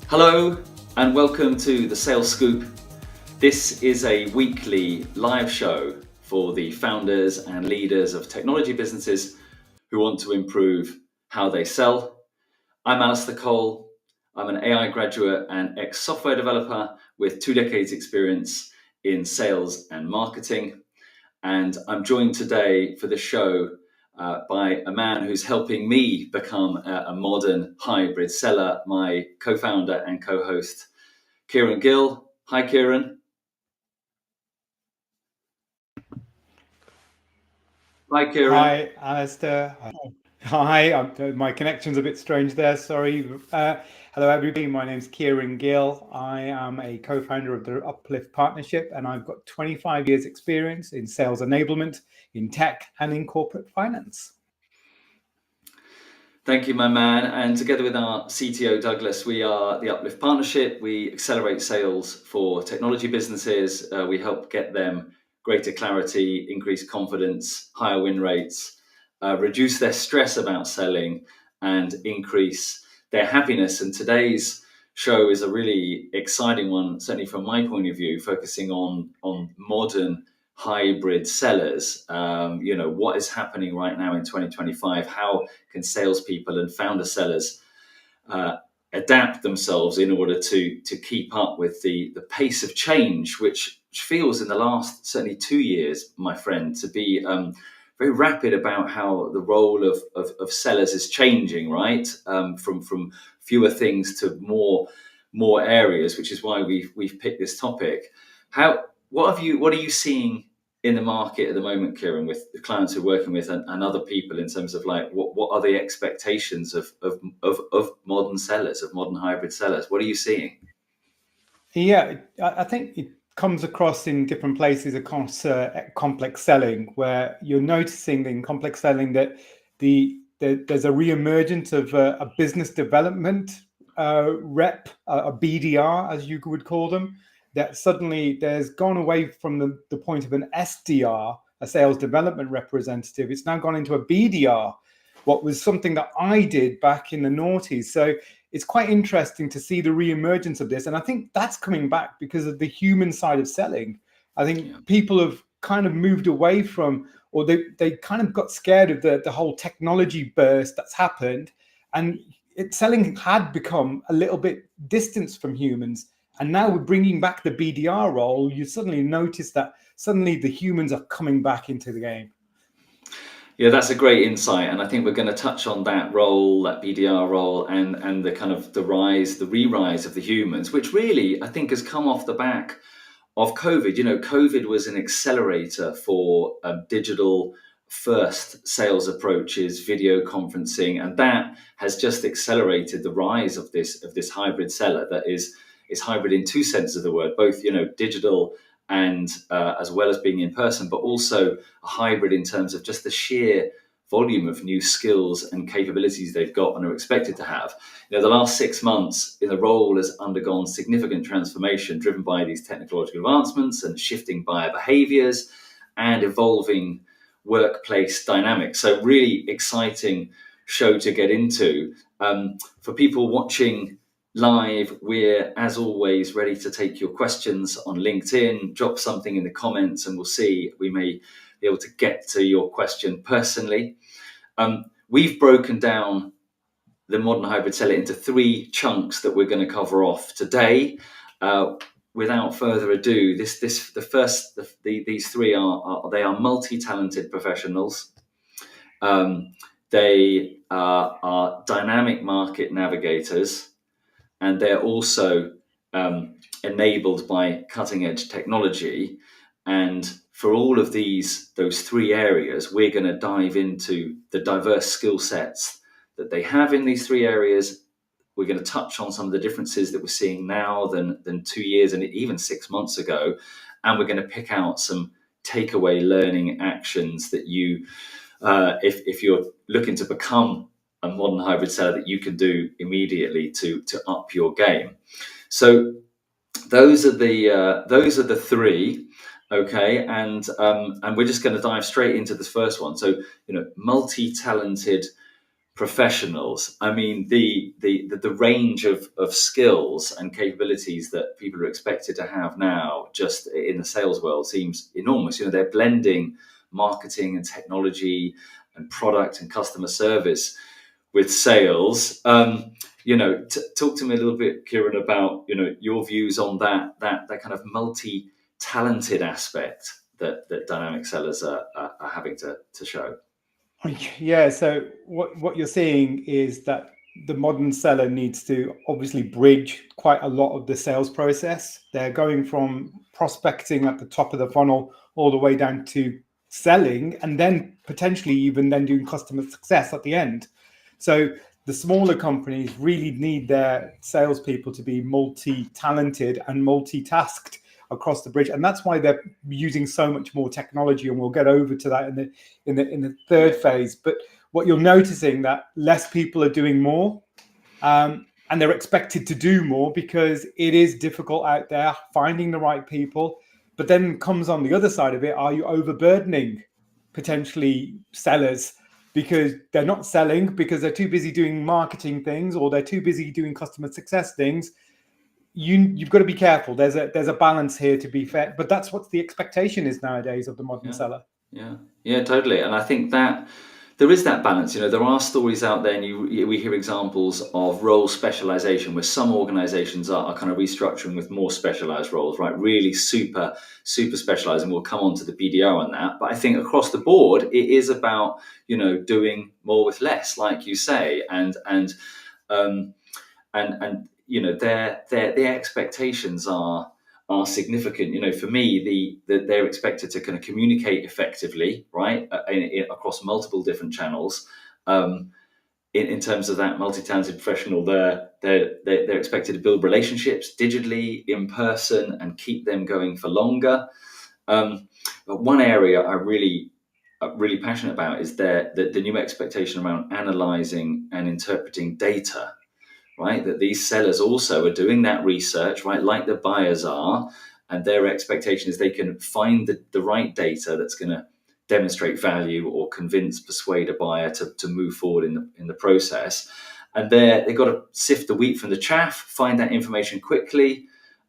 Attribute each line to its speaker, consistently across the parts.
Speaker 1: Hello and welcome to the Sales Scoop. This is a weekly live show for the founders and leaders of technology businesses who want to improve how they sell. I'm Alistair Cole. I'm an AI graduate and ex-software developer with 2 decades experience in sales and marketing. And I'm joined today for the show by a man who's helping me become a modern hybrid seller, my co-founder and co-host, Kieran Gill. Hi, Kieran. Hi, Kieran.
Speaker 2: Hi, Alistair. Hi, my connection's a bit strange there, sorry. Hello, everybody. My name's Kieran Gill. I am a co-founder of the Uplift Partnership, and I've got 25 years experience in sales enablement, in tech, and in corporate finance.
Speaker 1: Thank you, my man. And together with our CTO, Douglas, we are the Uplift Partnership. We accelerate sales for technology businesses. We help get them greater clarity, increased confidence, higher win rates, reduce their stress about selling, and increase their happiness. And today's show is a really exciting one, certainly from my point of view, focusing on modern hybrid sellers. What is happening right now in 2025? How can salespeople and founder sellers adapt themselves in order to keep up with the pace of change, which feels in the last certainly 2 years, my friend, to be very rapid about how the role of sellers is changing, right? From fewer things to more areas, which is why we've picked this topic. What are you seeing in the market at the moment, Kieran, with the clients you're working with and other people in terms of like what are the expectations of modern sellers, of modern hybrid sellers? What are you seeing?
Speaker 2: Yeah, I think it comes across in different places across complex selling, where you're noticing in complex selling that there's a re-emergence of a business development rep, a BDR, as you would call them, that suddenly there's gone away from the point of an SDR, a sales development representative. It's now gone into a BDR, what was something that I did back in the noughties. So it's quite interesting to see the re-emergence of this. And I think that's coming back because of the human side of selling. I think people have kind of moved away from, or they kind of got scared of the whole technology burst that's happened. And selling had become a little bit distanced from humans. And now we're bringing back the BDR role. You suddenly notice that suddenly the humans are coming back into the game.
Speaker 1: Yeah, that's a great insight, and I think we're going to touch on that role, that BDR role, and the kind of the re-rise of the humans, which really I think has come off the back of COVID. COVID was an accelerator for digital first sales approaches, video conferencing, and that has just accelerated the rise of this hybrid seller that is hybrid in two senses of the word, both digital and as well as being in person, but also a hybrid in terms of just the sheer volume of new skills and capabilities they've got and are expected to have. The last 6 months in the role has undergone significant transformation driven by these technological advancements and shifting buyer behaviors and evolving workplace dynamics. So really exciting show to get into. For people watching live, we're as always ready to take your questions on LinkedIn. Drop something in the comments and we'll see. We may be able to get to your question personally. We've broken down the modern hybrid seller into 3 chunks that we're going to cover off today. Without further ado, these 3 are multi-talented professionals. They are dynamic market navigators, and they're also enabled by cutting edge technology. And for all of those 3 areas, we're going to dive into the diverse skill sets that they have in these 3 areas. We're going to touch on some of the differences that we're seeing now than 2 years and even 6 months ago. And we're going to pick out some takeaway learning actions that you, if you're looking to become a modern hybrid seller, that you can do immediately to up your game. So those are the 3, okay, and we're just going to dive straight into this first one. So multi-talented professionals. I mean, the range of skills and capabilities that people are expected to have now, just in the sales world, seems enormous. You know, they're blending marketing and technology and product and customer service with sales. You know, talk to me a little bit, Kieran, about, you know, your views on that kind of multi-talented aspect that dynamic sellers are having to show.
Speaker 2: Yeah, so what you're seeing is that the modern seller needs to obviously bridge quite a lot of the sales process. They're going from prospecting at the top of the funnel all the way down to selling, and then potentially even then doing customer success at the end. So the smaller companies really need their salespeople to be multi-talented and multitasked across the bridge, and that's why they're using so much more technology. And we'll get over to that in the third phase. But what you're noticing, that less people are doing more, and they're expected to do more because it is difficult out there finding the right people. But then comes on the other side of it, are you overburdening potentially sellers because they're not selling because they're too busy doing marketing things, or they're too busy doing customer success things? You've got to be careful. There's a balance here, to be fair, but that's what the expectation is nowadays of the modern seller.
Speaker 1: Yeah, totally. And I think that there is that balance. You know, there are stories out there, and we hear examples of role specialization where some organizations are kind of restructuring with more specialized roles, right? Really super specialized, and we'll come on to the BDR on that. But I think across the board, it is about, you know, doing more with less, like you say, and you know, their expectations are significant. You know, for me, they're expected to kind of communicate effectively, right, across multiple different channels. In terms of that multi-talented professional, they're expected to build relationships digitally, in person, and keep them going for longer. But one area I'm really passionate about is the new expectation around analyzing and interpreting data. Right, that these sellers also are doing that research, right, like the buyers are, and their expectation is they can find the right data that's going to demonstrate value or persuade a buyer to move forward in the process. And they've got to sift the wheat from the chaff, find that information quickly,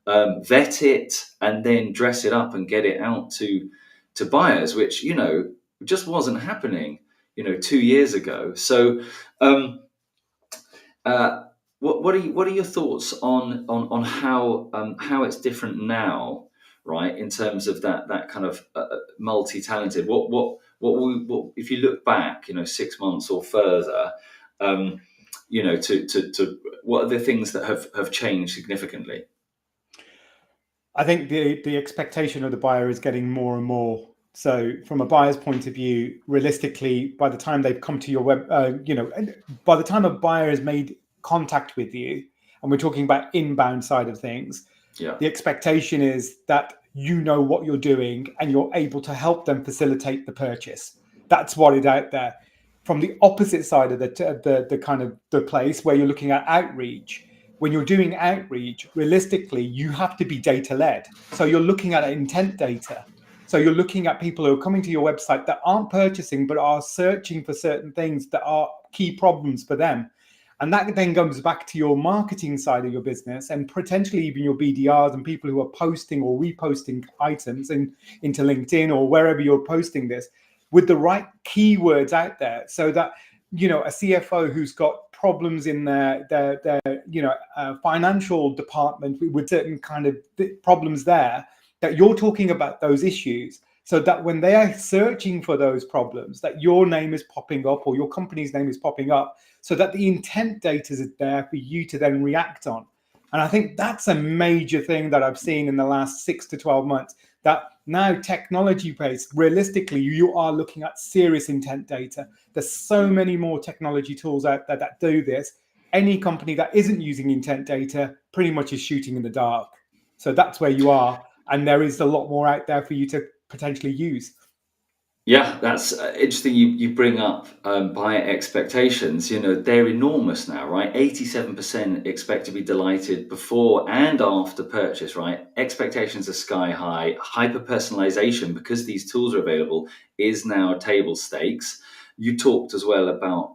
Speaker 1: vet it, and then dress it up and get it out to buyers, which, you know, just wasn't happening, you know, 2 years ago. So what are your thoughts on how it's different now, right? In terms of that kind of multi-talented. What if you look back, you know, 6 months or further, you know, to what are the things that have changed significantly?
Speaker 2: I think the expectation of the buyer is getting more and more. So from a buyer's point of view, realistically, by the time they've come to your web, you know, by the time a buyer has made contact with you, and we're talking about inbound side of things, the expectation is that you know what you're doing and you're able to help them facilitate the purchase. That's what is out there. From the opposite side of the kind of the place where you're looking at outreach, when you're doing outreach, realistically, you have to be data led. So you're looking at intent data. So you're looking at people who are coming to your website that aren't purchasing, but are searching for certain things that are key problems for them. And that then comes back to your marketing side of your business, and potentially even your BDRs and people who are posting or reposting items into LinkedIn or wherever you're posting this, with the right keywords out there, so that, you know, a CFO who's got problems in their you know, financial department with certain kind of problems there, that you're talking about those issues, so that when they are searching for those problems, that your name is popping up or your company's name is popping up, so that the intent data is there for you to then react on. And I think that's a major thing that I've seen in the last 6 to 12 months, that now technology based, realistically, you are looking at serious intent data. There's so many more technology tools out there that do this. Any company that isn't using intent data pretty much is shooting in the dark. So that's where you are. And there is a lot more out there for you to potentially use.
Speaker 1: Yeah, that's interesting. You bring up buyer expectations. You know, they're enormous now, right? 87% expect to be delighted before and after purchase, right? Expectations are sky high. Hyper personalization, because these tools are available, is now table stakes. You talked as well about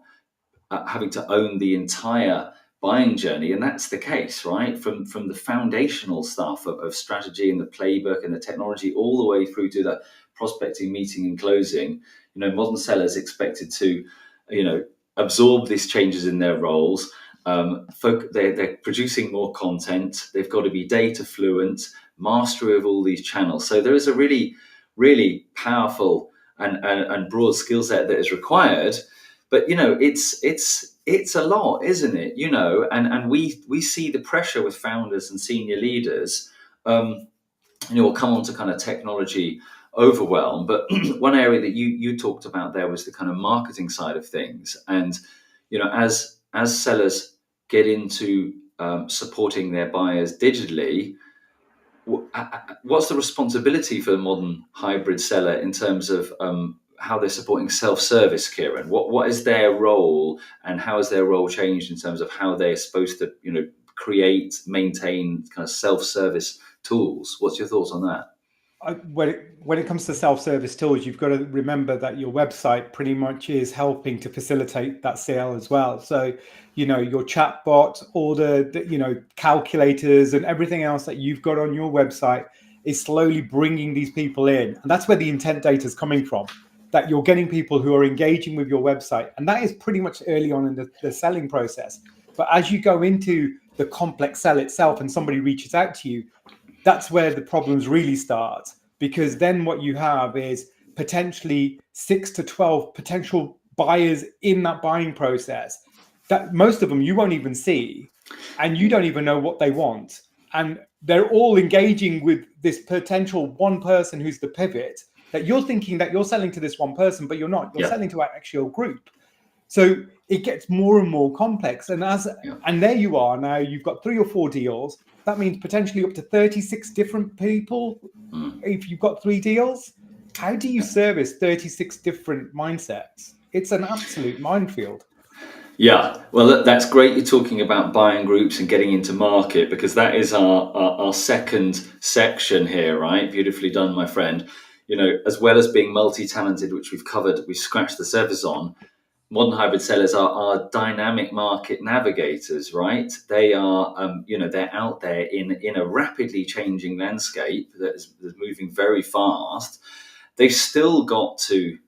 Speaker 1: having to own the entire buying journey, and that's the case, right? From the foundational stuff of strategy and the playbook and the technology, all the way through to the prospecting, meeting, and closing. Modern sellers expected to, absorb these changes in their roles. They're producing more content. They've got to be data fluent, mastery of all these channels. So there is a really, really powerful and broad skill set that is required. But it's a lot, isn't it? And we see the pressure with founders and senior leaders. We'll come on to kind of technology overwhelm, but one area that you talked about there was the kind of marketing side of things. And as sellers get into supporting their buyers digitally, what's the responsibility for the modern hybrid seller in terms of how they're supporting self-service, Kieran? What is their role, and how has their role changed in terms of how they're supposed to create, maintain kind of self-service tools? What's your thoughts on that?
Speaker 2: When it comes to self-service tools, you've got to remember that your website pretty much is helping to facilitate that sale as well. So, your chatbot, all the calculators and everything else that you've got on your website is slowly bringing these people in. And that's where the intent data is coming from, that you're getting people who are engaging with your website. And that is pretty much early on in the selling process. But as you go into the complex sell itself and somebody reaches out to you, that's where the problems really start, because then what you have is potentially 6 to 12 potential buyers in that buying process that most of them you won't even see, and you don't even know what they want. And they're all engaging with this potential one person who's the pivot, that you're thinking that you're selling to this one person, but you're not. You're selling to an actual group. So it gets more and more complex. And and there you are now, you've got 3 or 4 deals. That means potentially up to 36 different people if you've got 3 deals. How do you service 36 different mindsets? It's an absolute minefield.
Speaker 1: Yeah, well, that's great you're talking about buying groups and getting into market, because that is our second section here, right? Beautifully done, my friend. As well as being multi-talented, which we've covered, we've scratched the surface on, modern hybrid sellers are dynamic market navigators, right? They are, they're out there in a rapidly changing landscape that is moving very fast. They've still got to,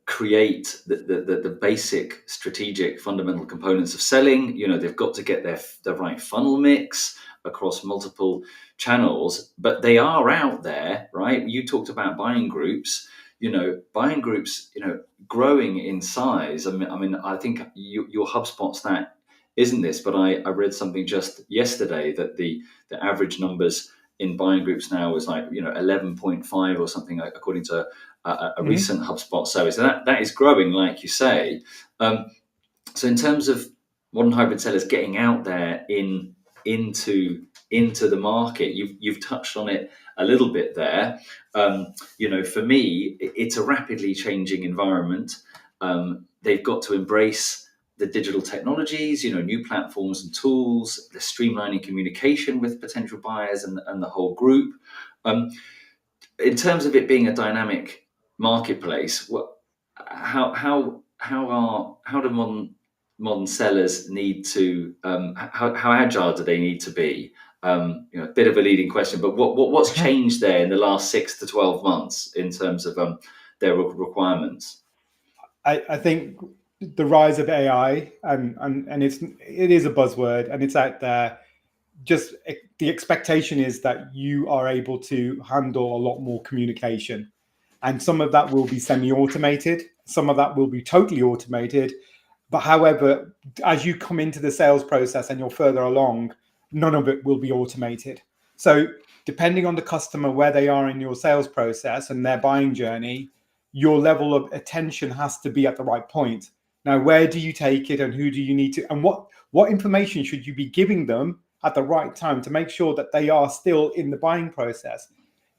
Speaker 1: create the basic strategic fundamental components of selling. They've got to get the right funnel mix across multiple channels, but they are out there, right? You talked about buying groups. Buying groups, growing in size. I think your HubSpot stat isn't this, but I read something just yesterday that the average numbers in buying groups now is 11.5 or something, according to a recent HubSpot survey. So that is growing, like you say. So in terms of modern hybrid sellers getting out there into the market, you've touched on it a little bit there. For me, it's a rapidly changing environment. They've got to embrace the digital technologies, new platforms and tools, the streamlining communication with potential buyers and the whole group. In terms of it being a dynamic marketplace, how do modern sellers need to how agile do they need to be? A bit of a leading question, but what's changed there in the last 6 to 12 months in terms of their requirements?
Speaker 2: I think the rise of AI, and it is a buzzword and it's out there. Just the expectation is that you are able to handle a lot more communication, and some of that will be semi-automated, some of that will be totally automated. But however, as you come into the sales process and you're further along, none of it will be automated. So depending on the customer, where they are in your sales process and their buying journey, your level of attention has to be at the right point. Now, where do you take it, and who do you need to, and what information should you be giving them at the right time to make sure that they are still in the buying process?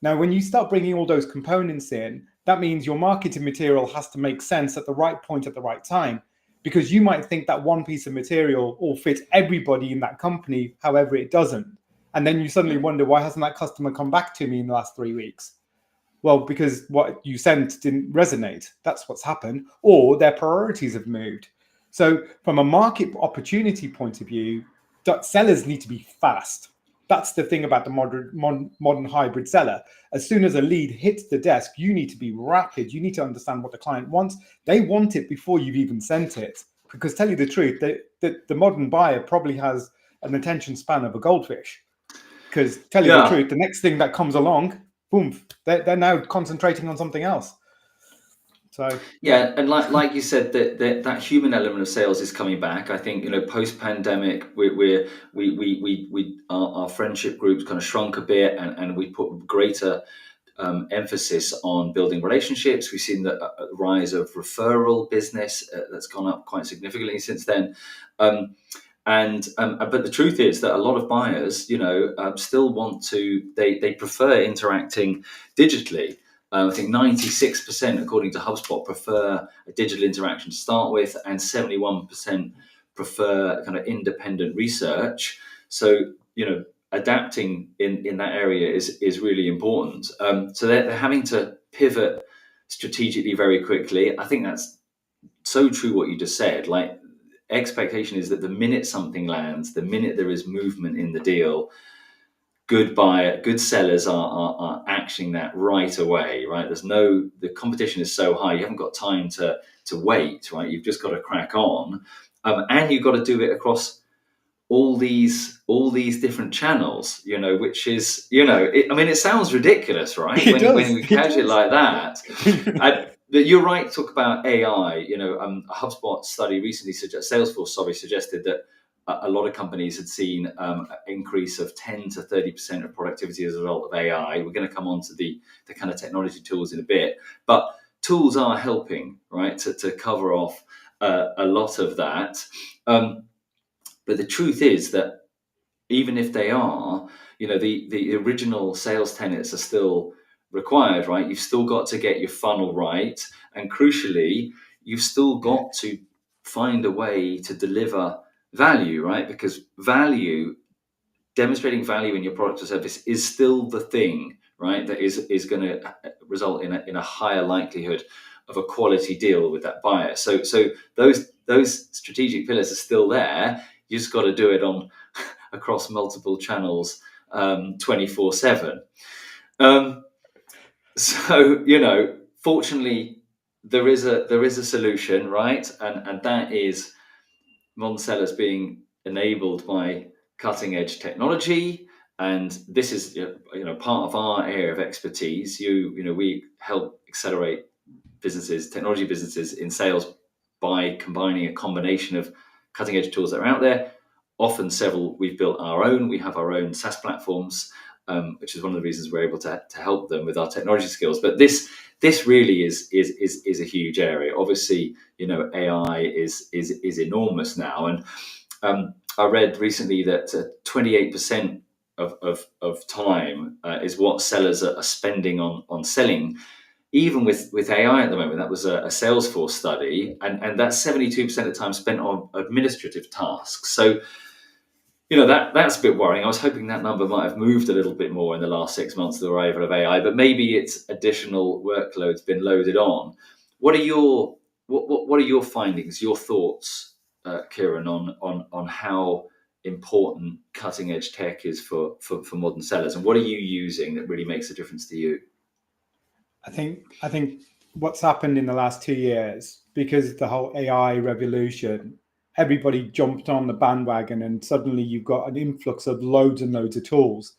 Speaker 2: Now, when you start bringing all those components in, that means your marketing material has to make sense at the right point at the right time, because you might think that one piece of material will fit everybody in that company, however it doesn't. And then you suddenly wonder, why hasn't that customer come back to me in the last 3 weeks? Well, because what you sent didn't resonate. That's what's happened. Or their priorities have moved. So from a market opportunity point of view, sellers need to be fast. That's the thing about the modern hybrid seller. As soon as a lead hits the desk, you need to be rapid. You need to understand what the client wants. They want it before you've even sent it. Because tell you the truth, the modern buyer probably has an attention span of a goldfish. Because tell you the truth, the next thing that comes along, boom, they're now concentrating on something else. So
Speaker 1: yeah, and like you said, that human element of sales is coming back. I think post pandemic, our friendship groups kind of shrunk a bit, and we put greater emphasis on building relationships. We've seen the rise of referral business that's gone up quite significantly since then. But the truth is that a lot of buyers, still want to. They prefer interacting digitally. I think 96%, according to HubSpot, prefer a digital interaction to start with, and 71% prefer kind of independent research. So, adapting in that area is really important. So they're having to pivot strategically very quickly. I think that's so true what you just said. Like, expectation is that the minute something lands, the minute there is movement in the deal, good sellers are actioning that right away, right? The competition is so high, you haven't got time to wait, right? You've just got to crack on, and you've got to do it across all these different channels, which is, it sounds ridiculous, right? When we couch it like that. But you're right to talk about AI. A HubSpot study recently Salesforce suggested that a lot of companies had seen an increase of 10 to 30% of productivity as a result of AI. We're going to come on to the kind of technology tools in a bit, but tools are helping, right, to cover off a lot of that. But the truth is that even if they are, the original sales tenets are still required, right? You've still got to get your funnel right. And crucially, you've still got to find a way to deliver value, right? Because demonstrating value in your product or service is still the thing, right? That is going to result in a higher likelihood of a quality deal with that buyer. So those strategic pillars are still there. You just got to do it across multiple channels, 24/7. So fortunately, there is a solution, right? And that is modern sellers being enabled by cutting edge technology. And this is part of our area of expertise. We help accelerate technology businesses in sales by combining a combination of cutting edge tools that are out there. Often we've built our own. We have our own SaaS platforms, which is one of the reasons we're able to help them with our technology skills. But this really is a huge area. Obviously, AI is enormous now, and I read recently that 28% of time is what sellers are spending on selling. Even with AI at the moment, that was a Salesforce study, and that's 72% of the time spent on administrative tasks. So, that's a bit worrying. I was hoping that number might have moved a little bit more in the last 6 months with the arrival of AI, but maybe it's additional workloads been loaded on. What are your findings, your thoughts, Kieran, on how important cutting edge tech is for modern sellers, and what are you using that really makes a difference to you?
Speaker 2: I think what's happened in the last 2 years, because the whole AI revolution, everybody jumped on the bandwagon, and suddenly you've got an influx of loads and loads of tools.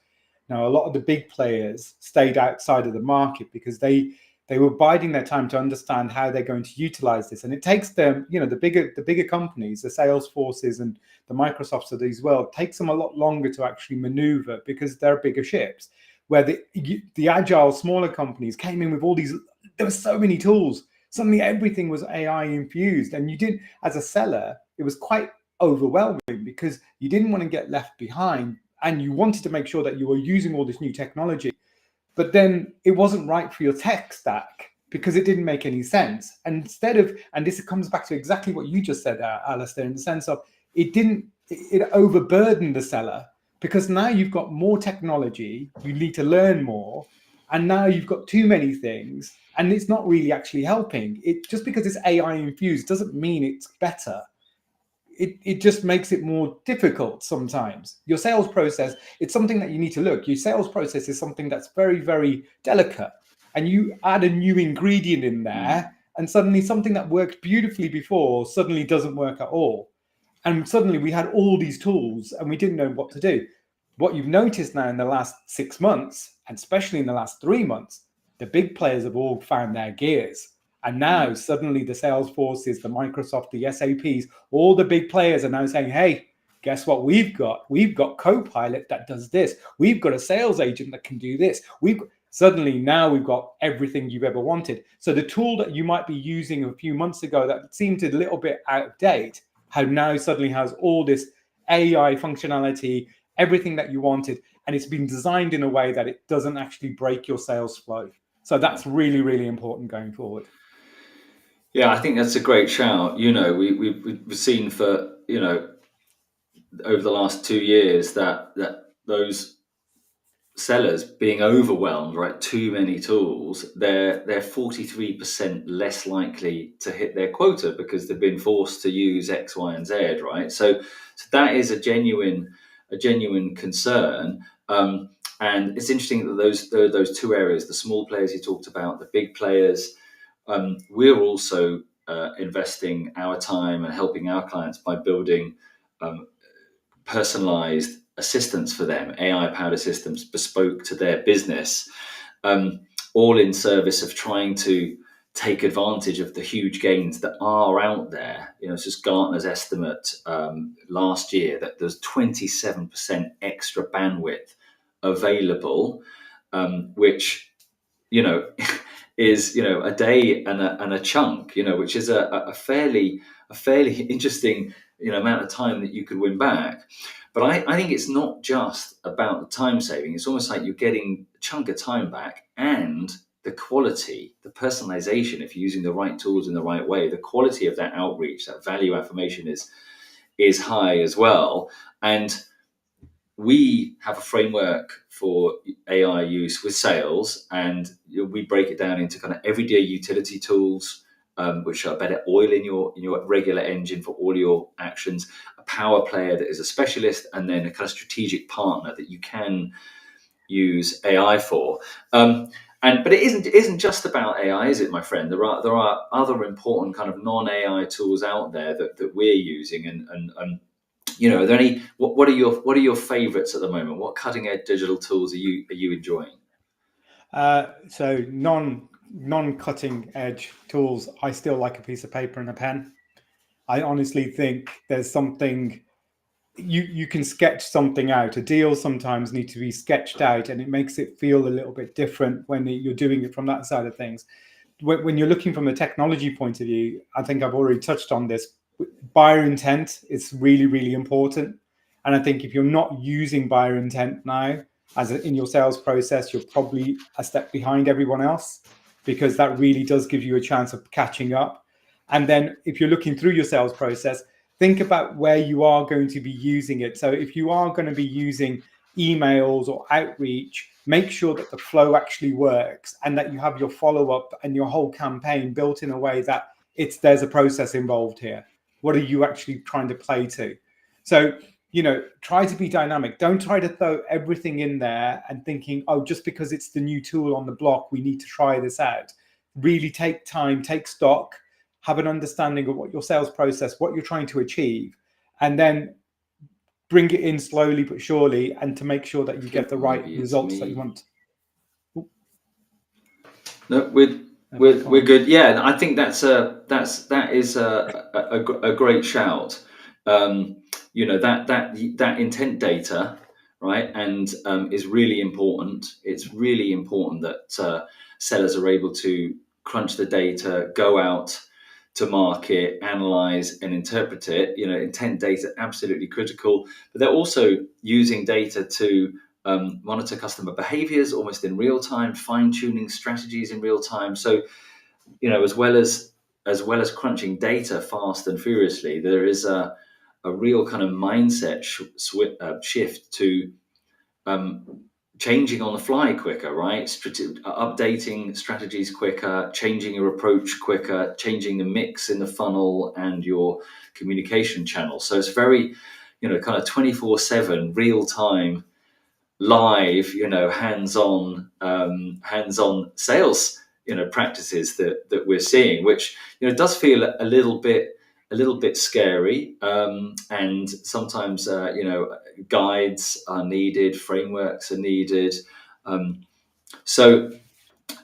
Speaker 2: Now, a lot of the big players stayed outside of the market because they were biding their time to understand how they're going to utilize this. And it takes them, the bigger companies, the Salesforces and the Microsofts of these world, takes them a lot longer to actually maneuver because they're bigger ships. Where the agile, smaller companies came in with all these, there were so many tools. Suddenly everything was AI infused. And as a seller, it was quite overwhelming because you didn't want to get left behind and you wanted to make sure that you were using all this new technology. But then it wasn't right for your tech stack because it didn't make any sense. And this comes back to exactly what you just said, Alistair, in the sense of it overburdened the seller. Because now you've got more technology, you need to learn more, And now you've got too many things, and it's not really actually helping. It just because it's AI infused doesn't mean it's better. It just makes it more difficult sometimes. Your sales process, it's something that you need to look. Your sales process is something that's very, very delicate. And you add a new ingredient in there, and suddenly something that worked beautifully before suddenly doesn't work at all. And suddenly we had all these tools and we didn't know what to do. What you've noticed now in the last 6 months, and especially in the last 3 months, the big players have all found their gears. And now suddenly the Salesforces, the Microsoft, the SAPs, all the big players are now saying, hey, guess what we've got? We've got Copilot that does this. We've got a sales agent that can do this. Suddenly now we've got everything you've ever wanted. So the tool that you might be using a few months ago that seemed a little bit out of date, how now suddenly has all this AI functionality, everything that you wanted, and it's been designed in a way that it doesn't actually break your sales flow. So that's really, really important going forward.
Speaker 1: Yeah, I think that's a great shout. We've seen for, over the last 2 years that those sellers being overwhelmed, right? Too many tools, they're 43% less likely to hit their quota because they've been forced to use X, Y, and Z, right? So that is a genuine concern. And it's interesting that those two areas, the small players you talked about, the big players, we're also investing our time and helping our clients by building personalized assistants for them, AI-powered assistants bespoke to their business, all in service of trying to take advantage of the huge gains that are out there. It's just Gartner's estimate last year that there's 27% extra bandwidth available, which is a day and a chunk, which is a fairly interesting amount of time that you could win back. But I think it's not just about the time saving. It's almost like you're getting a chunk of time back, and the quality, the personalization, if you're using the right tools in the right way, the quality of that outreach, that value affirmation is high as well. And we have a framework for AI use with sales, and we break it down into kind of everyday utility tools, which are better oil in your regular engine for all your actions, a power player that is a specialist, and then a kind of strategic partner that you can use AI for. But it isn't just about AI, is it, my friend? There are other important kind of non-AI tools out there that we're using, and are there any? What are your favourites at the moment? What cutting edge digital tools are you enjoying?
Speaker 2: So non-cutting edge tools, I still like a piece of paper and a pen. I honestly think there's something you can sketch something out. A deal sometimes needs to be sketched out, and it makes it feel a little bit different when you're doing it from that side of things. When you're looking from a technology point of view, I think I've already touched on this. Buyer intent is really, really important. And I think if you're not using buyer intent now in your sales process, you're probably a step behind everyone else, because that really does give you a chance of catching up. And then if you're looking through your sales process, think about where you are going to be using it. So if you are going to be using emails or outreach, make sure that the flow actually works and that you have your follow-up and your whole campaign built in a way that there's a process involved here. What are you actually trying to play to? So, try to be dynamic. Don't try to throw everything in there and thinking, oh, just because it's the new tool on the block, we need to try this out. Really take time, take stock, have an understanding of what your sales process, what you're trying to achieve, and then bring it in slowly but surely, and to make sure that you get the right results that you want.
Speaker 1: No, we're good. Yeah, and I think that is a great shout. That intent data, right, and is really important. It's really important that sellers are able to crunch the data, go out to market, analyze and interpret it. Intent data absolutely critical, but they're also using data to monitor customer behaviors almost in real time, fine-tuning strategies in real time. So, as well as crunching data fast and furiously, there is a real kind of mindset shift to changing on the fly quicker, right? Updating strategies quicker, changing your approach quicker, changing the mix in the funnel and your communication channel. So it's very, kind of 24/7, real time, live, hands-on sales, practices that we're seeing, which does feel a little bit scary, and sometimes guides are needed, frameworks are needed. So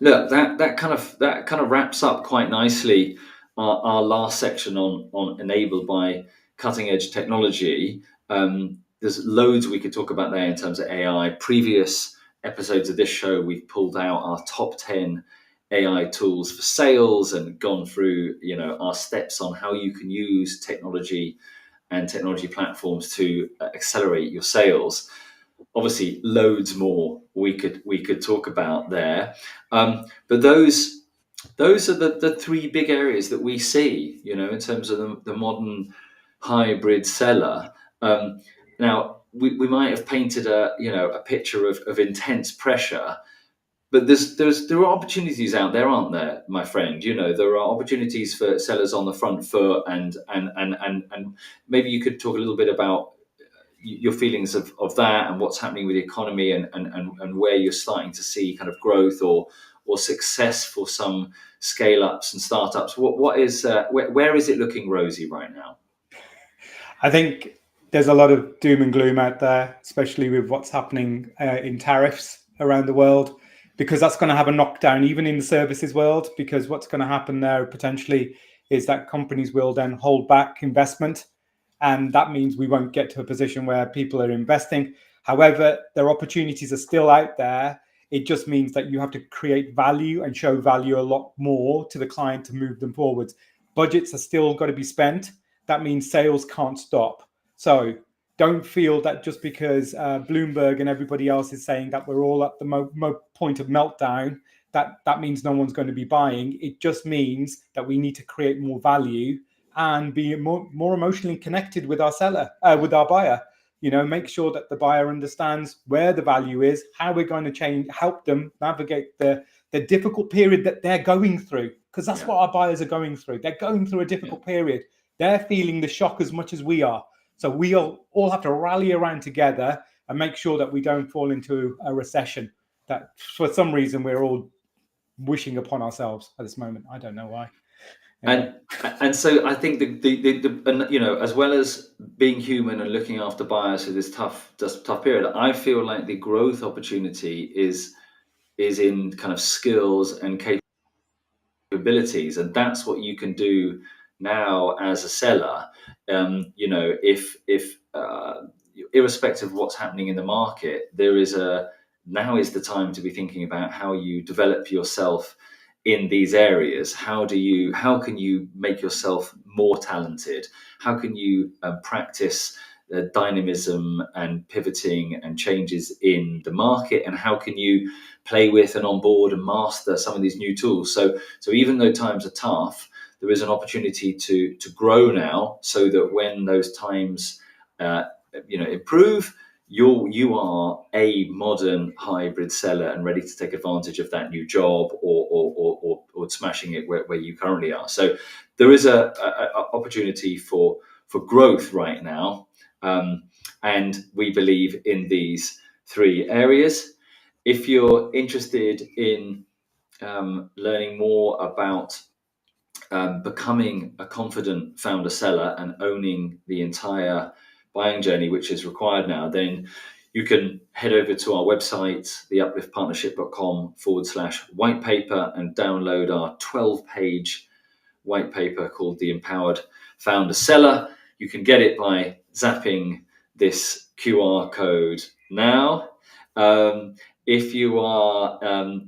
Speaker 1: look, that kind of wraps up quite nicely our last section on enabled by cutting edge technology. There's loads we could talk about there in terms of AI. Previous episodes of this show, we've pulled out our top 10 AI tools for sales and gone through, our steps on how you can use technology and technology platforms to accelerate your sales. Obviously, loads more we could talk about there, but those are the three big areas that we see, in terms of the modern hybrid seller. Now, we might have painted a picture of intense pressure, but there are opportunities out there, aren't there, my friend? There are opportunities for sellers on the front foot, and maybe you could talk a little bit about your feelings of that and what's happening with the economy, and where you're starting to see kind of growth or success for some scale ups and startups. What is where is it looking rosy right now?
Speaker 2: I think there's a lot of doom and gloom out there, especially with what's happening in tariffs around the world, because that's going to have a knockdown even in the services world, because what's going to happen there potentially is that companies will then hold back investment, and that means we won't get to a position where people are investing. However, their opportunities are still out there. It just means that you have to create value and show value a lot more to the client to move them forwards. Budgets are still got to be spent. That means sales can't stop. So don't feel that just because Bloomberg and everybody else is saying that we're all at the point of meltdown, that means no one's going to be buying. It just means that we need to create more value and be more emotionally connected with our seller, with our buyer. Make sure that the buyer understands where the value is, how we're going to help them navigate the difficult period that they're going through, because that's what our buyers are going through. They're going through a difficult period. They're feeling the shock as much as we are. So we all have to rally around together and make sure that we don't fall into a recession that for some reason we're all wishing upon ourselves at this moment. I don't know why.
Speaker 1: And so I think the as well as being human and looking after buyers through this tough period, I feel like the growth opportunity is in kind of skills and capabilities, and that's what you can do now as a seller. If irrespective of what's happening in the market, now is the time to be thinking about how you develop yourself in these areas. How can you make yourself more talented? How can you practice dynamism and pivoting and changes in the market? And how can you play with and onboard and master some of these new tools? So even though times are tough, there is an opportunity to grow now, so that when those times improve, you are a modern hybrid seller and ready to take advantage of that new job, or smashing it where you currently are. So there is a opportunity for growth right now, and we believe in these three areas. If you're interested in learning more about becoming a confident founder seller and owning the entire buying journey, which is required now, then you can head over to our website, theupliftpartnership.com/white paper, and download our 12-page white paper called The Empowered Founder Seller. You can get it by zapping this QR code now. If you are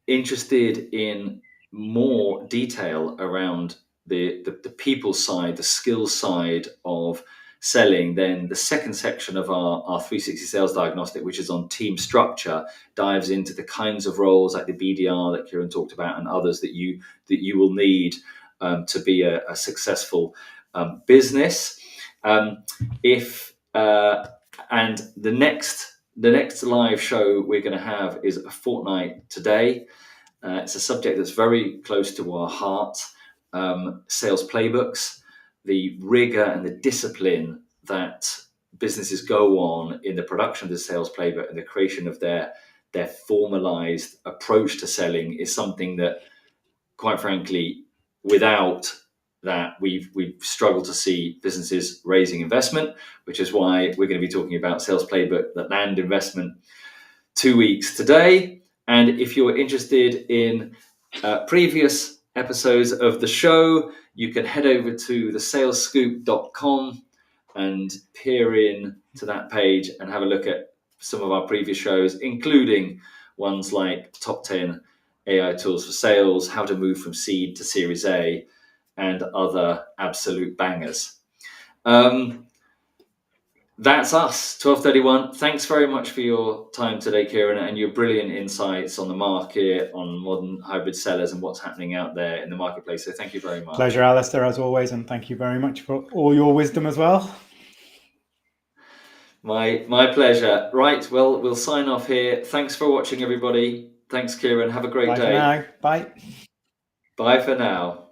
Speaker 1: interested in more detail around the people side, the skills side of selling, then the second section of our 360 sales diagnostic, which is on team structure, dives into the kinds of roles like the BDR that Kieran talked about, and others that you will need to be a successful business. And the The next live show we're going to have is a fortnight today. It's a subject that's very close to our heart. Sales playbooks, the rigor and the discipline that businesses go on in the production of the sales playbook and the creation of their formalized approach to selling is something that, quite frankly, without that, we've struggled to see businesses raising investment, which is why we're going to be talking about sales playbook that land investment 2 weeks today. And if you're interested in previous episodes of the show, you can head over to thesalescoop.com and peer in to that page and have a look at some of our previous shows, including ones like Top 10 AI Tools for Sales, How to Move from Seed to Series A, and other absolute bangers. That's us, 1231. Thanks very much for your time today, Kieran, and your brilliant insights on the market, on modern hybrid sellers and what's happening out there in the marketplace. So thank you very much.
Speaker 2: Pleasure, Alistair, as always, and thank you very much for all your wisdom as well.
Speaker 1: My pleasure. Right, well, we'll sign off here. Thanks for watching, everybody. Thanks, Kieran. Have a great day.
Speaker 2: Bye for now. Bye.
Speaker 1: Bye for now.